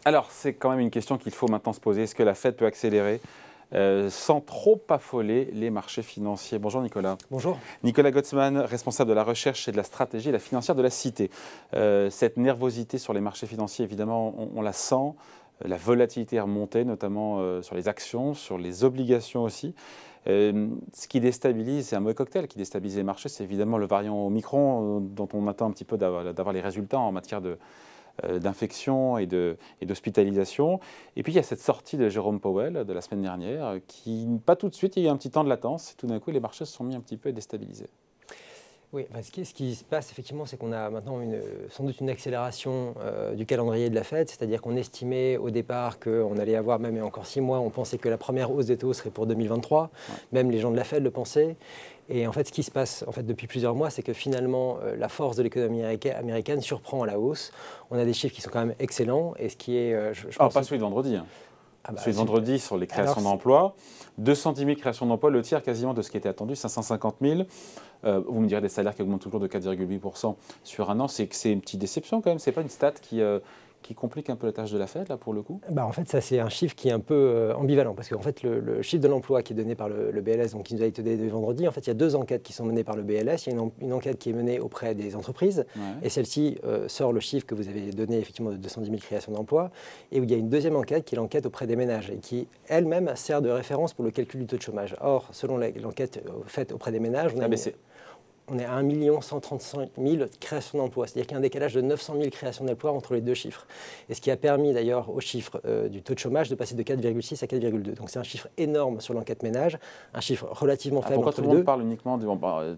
Alors, c'est quand même une question qu'il faut maintenant se poser. Est-ce que la Fed peut accélérer sans trop affoler les marchés financiers? Bonjour Nicolas. Bonjour. Nicolas Gottsman, responsable de la recherche et de la stratégie et la financière de la Cité. Cette nervosité sur les marchés financiers, évidemment, on la sent. La volatilité est remontée, notamment sur les actions, sur les obligations aussi. Ce qui déstabilise, c'est un mauvais cocktail qui déstabilise les marchés, c'est évidemment le variant Omicron dont on attend un petit peu d'avoir les résultats en matière d'infection et d'hospitalisation. Et puis il y a cette sortie de Jérôme Powell de la semaine dernière qui, pas tout de suite, il y a eu un petit temps de latence et tout d'un coup les marchés se sont mis un petit peu déstabilisés. Oui, ce qui se passe effectivement, c'est qu'on a maintenant sans doute une accélération du calendrier de la Fed, c'est-à-dire qu'on estimait au départ qu'on allait avoir, même encore 6 mois, on pensait que la première hausse des taux serait pour 2023, ouais. Même les gens de la Fed le pensaient. Et en fait, ce qui se passe depuis plusieurs mois, c'est que finalement, la force de l'économie américaine surprend à la hausse. On a des chiffres qui sont quand même excellents. Et ce qui est, je pense, pas celui de vendredi. Hein. Celui de vendredi sur les créations d'emplois. 210 000 créations d'emplois, le tiers quasiment de ce qui était attendu, 550 000. Vous me direz des salaires qui augmentent toujours de 4,8% sur un an. C'est une petite déception quand même. Ce n'est pas une stat qui complique un peu la tâche de la Fed, là, pour le coup? En fait, ça, c'est un chiffre qui est un peu ambivalent, parce qu'en fait, le chiffre de l'emploi qui est donné par le BLS, donc qui nous a été donné vendredi, en fait, il y a 2 enquêtes qui sont menées par le BLS. Il y a une enquête qui est menée auprès des entreprises, ouais. Et celle-ci sort le chiffre que vous avez donné, effectivement, de 210 000 créations d'emplois, et où il y a une deuxième enquête qui est l'enquête auprès des ménages, et qui, elle-même, sert de référence pour le calcul du taux de chômage. Or, selon l'enquête faite auprès des ménages, on est à 1 135 000 créations d'emplois, c'est-à-dire qu'il y a un décalage de 900 000 créations d'emplois entre les deux chiffres. Et ce qui a permis d'ailleurs au chiffre du taux de chômage de passer de 4,6 à 4,2. Donc c'est un chiffre énorme sur l'enquête ménage, un chiffre relativement faible pourquoi entre tout le monde parle uniquement,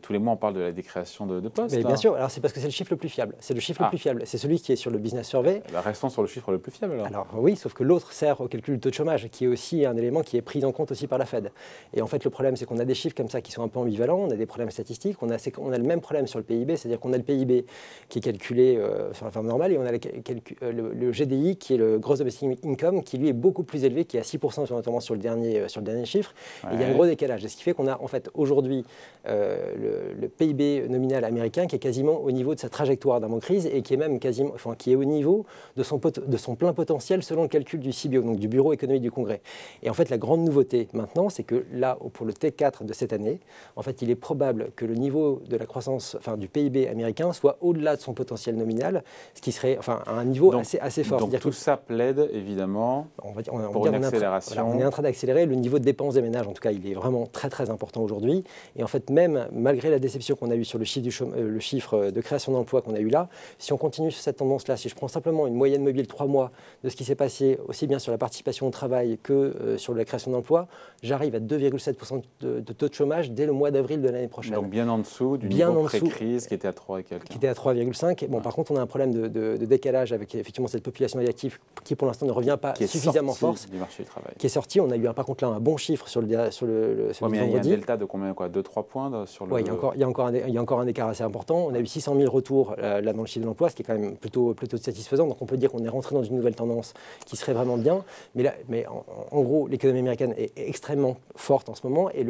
tous les mois on parle des créations de postes? Mais bien sûr, alors c'est parce que c'est le chiffre le plus fiable. C'est le chiffre le plus fiable. C'est celui qui est sur le Business Survey. Restons sur le chiffre le plus fiable alors. Alors oui, sauf que l'autre sert au calcul du taux de chômage, qui est aussi un élément qui est pris en compte aussi par la Fed. Et en fait le problème c'est qu'on a des chiffres comme ça qui sont un peu ambivalents, on a des problèmes statistiques, on a le même problème sur le PIB, c'est-à-dire qu'on a le PIB qui est calculé sur la forme normale et on a le GDI qui est le Gross Domestic Income qui lui est beaucoup plus élevé, qui est à 6% notamment sur le dernier chiffre. Ouais. Et il y a un gros décalage. Et ce qui fait qu'on a en fait aujourd'hui le PIB nominal américain qui est quasiment au niveau de sa trajectoire d'avant-crise et qui est même quasiment, qui est au niveau de son plein potentiel selon le calcul du CBO, donc du Bureau économique du Congrès. Et en fait la grande nouveauté maintenant, c'est que là pour le T4 de cette année, en fait il est probable que le niveau de la croissance du PIB américain soit au-delà de son potentiel nominal, ce qui serait à un niveau assez fort. Donc tout ça plaide évidemment pour une accélération. On est en train d'accélérer. Le niveau de dépenses des ménages, en tout cas, il est vraiment très très important aujourd'hui. Et en fait, même malgré la déception qu'on a eue sur le chiffre de création d'emplois qu'on a eu là, si on continue sur cette tendance-là, si je prends simplement une moyenne mobile 3 mois de ce qui s'est passé aussi bien sur la participation au travail que sur la création d'emplois, j'arrive à 2,7% de taux de chômage dès le mois d'avril de l'année prochaine. Donc bien en dessous du niveau pré-crise qui était à 3 et quelques. Qui était à 3,5. Bon, par contre, on a un problème de décalage avec effectivement cette population active qui pour l'instant ne revient pas suffisamment fort. Du marché du travail. Qui est sorti. On a eu par contre là un bon chiffre sur le vendredi. Il y a un delta de combien, 2-3 points sur le. Oui, il y a encore un écart assez important. On a eu 600 000 retours là dans le chiffre de l'emploi, ce qui est quand même plutôt satisfaisant. Donc on peut dire qu'on est rentré dans une nouvelle tendance qui serait vraiment bien. Mais en gros, l'économie américaine est extrêmement forte en ce moment. Et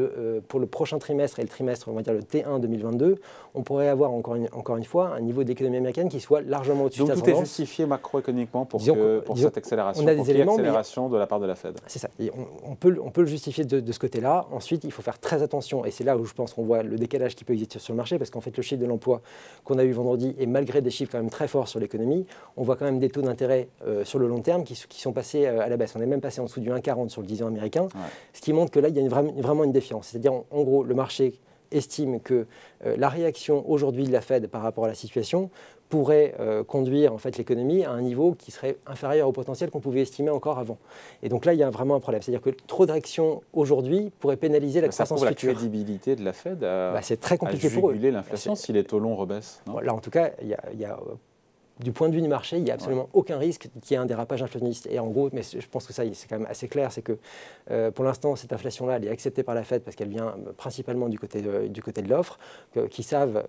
pour le prochain trimestre et le trimestre, on va dire le T1 2022, on pourrait avoir encore une fois un niveau d'économie américaine qui soit largement au-dessus de sa tendance. Donc tout est justifié macroéconomiquement pour cette accélération. On a des éléments, de la part de la Fed. C'est ça. Et on peut le justifier de ce côté-là. Ensuite, il faut faire très attention. Et c'est là où je pense qu'on voit le décalage qui peut exister sur le marché, parce qu'en fait, le chiffre de l'emploi qu'on a eu vendredi, et malgré des chiffres quand même très forts sur l'économie, on voit quand même des taux d'intérêt sur le long terme qui sont passés à la baisse. On est même passé en dessous du 1,40 sur le 10 ans américain, ce qui montre que là, il y a vraiment une défiance. C'est-à-dire, en gros, le marché estime que la réaction aujourd'hui de la Fed par rapport à la situation pourrait conduire en fait l'économie à un niveau qui serait inférieur au potentiel qu'on pouvait estimer encore avant. Et donc là, il y a vraiment un problème. C'est-à-dire que trop d'action aujourd'hui pourrait pénaliser la croissance future. La crédibilité de la Fed c'est très compliqué pour eux. Juguler l'inflation si les taux longs rebaissent. Là, en tout cas, il y a du point de vue du marché, il n'y a absolument aucun risque qu'il y ait un dérapage inflationniste. Et en gros, mais je pense que ça, c'est quand même assez clair, c'est que pour l'instant, cette inflation-là, elle est acceptée par la Fed parce qu'elle vient principalement du côté de l'offre, qui savent,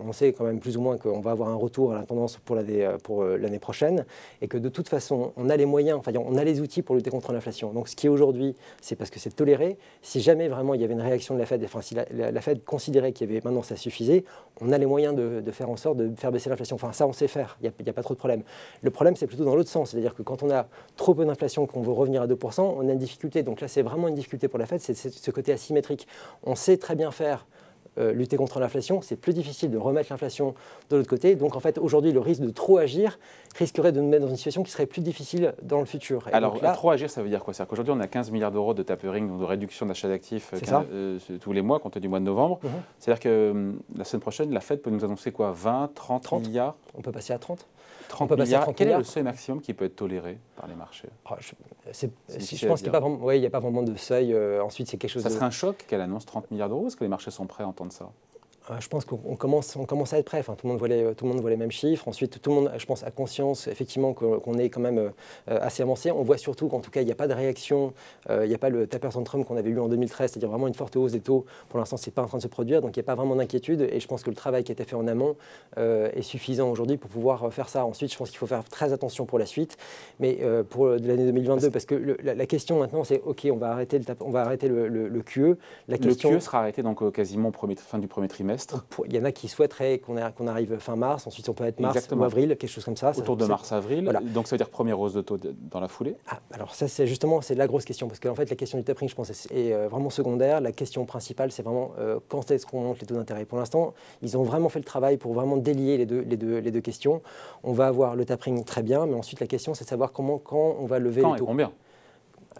on sait quand même plus ou moins qu'on va avoir un retour à la tendance pour l'année prochaine, et que de toute façon, on a les moyens, on a les outils pour lutter contre l'inflation. Donc ce qui est aujourd'hui, c'est parce que c'est toléré. Si jamais vraiment il y avait une réaction de la Fed, si la Fed considérait qu'il y avait maintenant ça suffisait, on a les moyens de faire en sorte de faire baisser l'inflation. Ça, on sait faire. faire, il n'y a pas trop de problème. Le problème, c'est plutôt dans l'autre sens, c'est-à-dire que quand on a trop peu d'inflation, qu'on veut revenir à 2%, on a une difficulté. Donc là, c'est vraiment une difficulté pour la Fed, c'est ce côté asymétrique. On sait très bien faire lutter contre l'inflation, c'est plus difficile de remettre l'inflation de l'autre côté. Donc en fait, aujourd'hui, le risque de trop agir risquerait de nous mettre dans une situation qui serait plus difficile dans le futur. Et alors, là, trop agir, ça veut dire quoi? C'est-à-dire qu'aujourd'hui, on a 15 milliards d'euros de tapering, donc de réduction d'achat d'actifs tous les mois, compte du mois de novembre. C'est-à-dire que la semaine prochaine, la Fed peut nous annoncer quoi? 20, 30 milliards? On peut passer à 30. 30 milliards. Quel est le seuil maximum qui peut être toléré par les marchés? Je pense qu'il n'y a pas vraiment de seuil. Ensuite, c'est quelque chose. Ça serait un choc qu'elle annonce 30 milliards d'euros? Est-ce que les marchés sont prêts à entendre ça? Je pense qu'on commence à être prêt. Enfin, tout le monde voit les mêmes chiffres. Ensuite, tout le monde, je pense, a conscience effectivement qu'on est quand même assez avancé. On voit surtout qu'en tout cas, il n'y a pas de réaction. Il n'y a pas le taper tantrum qu'on avait eu en 2013, c'est-à-dire vraiment une forte hausse des taux. Pour l'instant, ce n'est pas en train de se produire. Donc, il n'y a pas vraiment d'inquiétude. Et je pense que le travail qui a été fait en amont est suffisant aujourd'hui pour pouvoir faire ça. Ensuite, je pense qu'il faut faire très attention pour la suite. Mais pour l'année 2022, parce que la question maintenant, c'est OK, on va arrêter le QE. Le QE sera arrêté donc quasiment fin du premier trimestre. Il y en a qui souhaiteraient qu'on arrive fin mars, ensuite on peut être mars ou avril, quelque chose comme ça. Autour de mars-avril, voilà. Donc ça veut dire première hausse de taux dans la foulée? Alors ça c'est la grosse question, parce qu'en fait la question du tapering je pense est vraiment secondaire. La question principale c'est vraiment quand est-ce qu'on monte les taux d'intérêt. Pour l'instant ils ont vraiment fait le travail pour vraiment délier les deux questions. On va avoir le tapering très bien, mais ensuite la question c'est de savoir quand on va lever les taux. Et combien?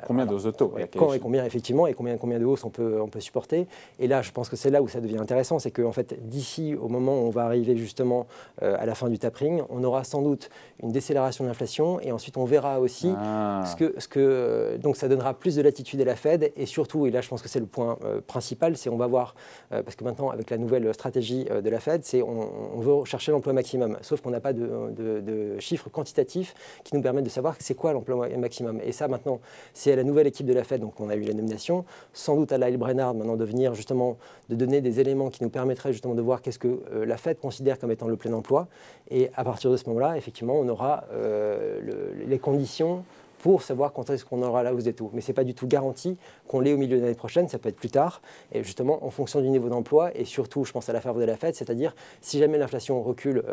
Combien de hausses de taux? Quand et combien, effectivement, et combien de hausses on peut supporter. Et là, je pense que c'est là où ça devient intéressant, c'est qu'en fait, d'ici au moment où on va arriver justement à la fin du tapering, on aura sans doute une décélération de l'inflation et ensuite on verra aussi donc ça donnera plus de latitude à la Fed et surtout, et là je pense que c'est le point principal, c'est on va voir, parce que maintenant avec la nouvelle stratégie de la Fed, c'est on veut chercher l'emploi maximum, sauf qu'on n'a pas de chiffres quantitatifs qui nous permettent de savoir c'est quoi l'emploi maximum. Et ça maintenant, c'est à la nouvelle équipe de la Fed, donc on a eu la nomination, sans doute à Lael Brainard maintenant de venir justement, de donner des éléments qui nous permettraient justement de voir qu'est-ce que la Fed considère comme étant le plein emploi. Et à partir de ce moment-là, effectivement, on aura les conditions pour savoir quand est-ce qu'on aura la hausse des taux. Mais ce n'est pas du tout garanti qu'on l'ait au milieu de l'année prochaine, ça peut être plus tard, et justement en fonction du niveau d'emploi, et surtout je pense à l'affaire de la Fed, c'est-à-dire si jamais l'inflation recule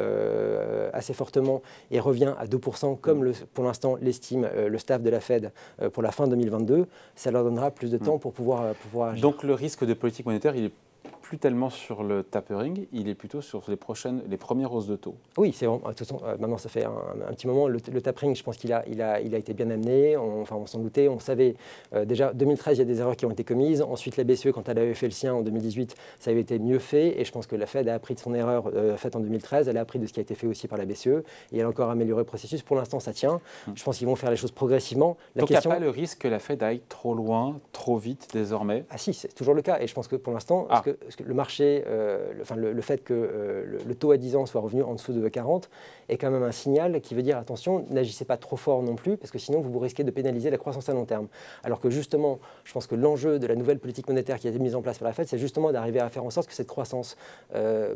assez fortement et revient à 2%, comme pour l'instant l'estime le staff de la Fed pour la fin 2022, ça leur donnera plus de temps pour pouvoir agir. Donc le risque de politique monétaire, il est plus tellement sur le tapering, il est plutôt sur les premières hausses de taux. Oui, c'est vraiment. De toute façon, maintenant, ça fait un petit moment. Le tapering, je pense qu'il a été bien amené. On s'en doutait. On savait déjà, 2013, il y a des erreurs qui ont été commises. Ensuite, la BCE, quand elle avait fait le sien en 2018, ça avait été mieux fait. Et je pense que la Fed a appris de son erreur faite en 2013. Elle a appris de ce qui a été fait aussi par la BCE. Et elle a encore amélioré le processus. Pour l'instant, ça tient. Je pense qu'ils vont faire les choses progressivement. Donc, il n'y a pas le risque que la Fed aille trop loin, trop vite désormais? Ah si, c'est toujours le cas. Et je pense que pour l'instant, le marché, le fait que le taux à 10 ans soit revenu en dessous de 40 est quand même un signal qui veut dire attention, n'agissez pas trop fort non plus, parce que sinon vous risquez de pénaliser la croissance à long terme. Alors que justement, je pense que l'enjeu de la nouvelle politique monétaire qui a été mise en place par la Fed, c'est justement d'arriver à faire en sorte que cette croissance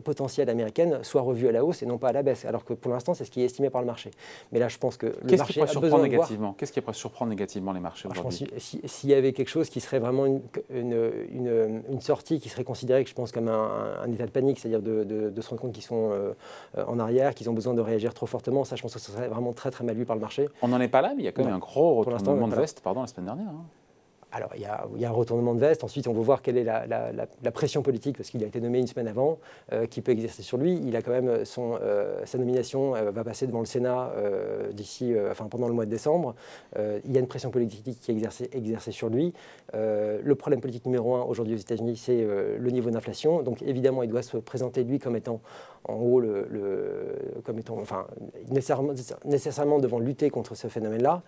potentielle américaine soit revue à la hausse et non pas à la baisse. Alors que pour l'instant, c'est ce qui est estimé par le marché. Mais là, je pense que le marché a besoin de voir. Qu'est-ce qui pourrait surprendre négativement les marchés aujourd'hui? S'il y avait quelque chose qui serait vraiment une sortie qui serait considérée, que je pense, comme un état de panique, c'est-à-dire de se rendre compte qu'ils sont en arrière, qu'ils ont besoin de réagir trop fortement, ça je pense que ce serait vraiment très très mal vu par le marché. On n'en est pas là, mais il y a quand même un gros retournement de veste la semaine dernière. Alors, il y a un retournement de veste. Ensuite, on veut voir quelle est la pression politique, parce qu'il a été nommé une semaine avant, qui peut exercer sur lui. Il a quand même sa nomination va passer devant le Sénat pendant le mois de décembre. Il y a une pression politique qui est exercée sur lui. Le problème politique numéro 1 aujourd'hui aux États-Unis, c'est le niveau d'inflation. Donc, évidemment, il doit se présenter lui comme étant en haut, nécessairement devant lutter contre ce phénomène-là.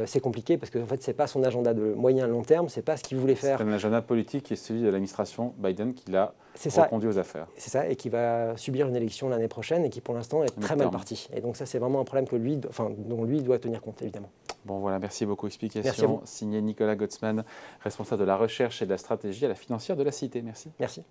C'est compliqué parce que en fait, c'est pas son agenda de moyen long terme, c'est pas ce qu'il voulait faire. C'est un agenda politique qui est celui de l'administration Biden qui l'a reconduit aux affaires. C'est ça, et qui va subir une élection l'année prochaine et qui pour l'instant est très mal parti. Et donc ça, c'est vraiment un problème dont lui doit tenir compte, évidemment. Bon voilà, merci beaucoup. Explication signée Nicolas Gottsman, responsable de la recherche et de la stratégie à la financière de la Cité. Merci. Merci.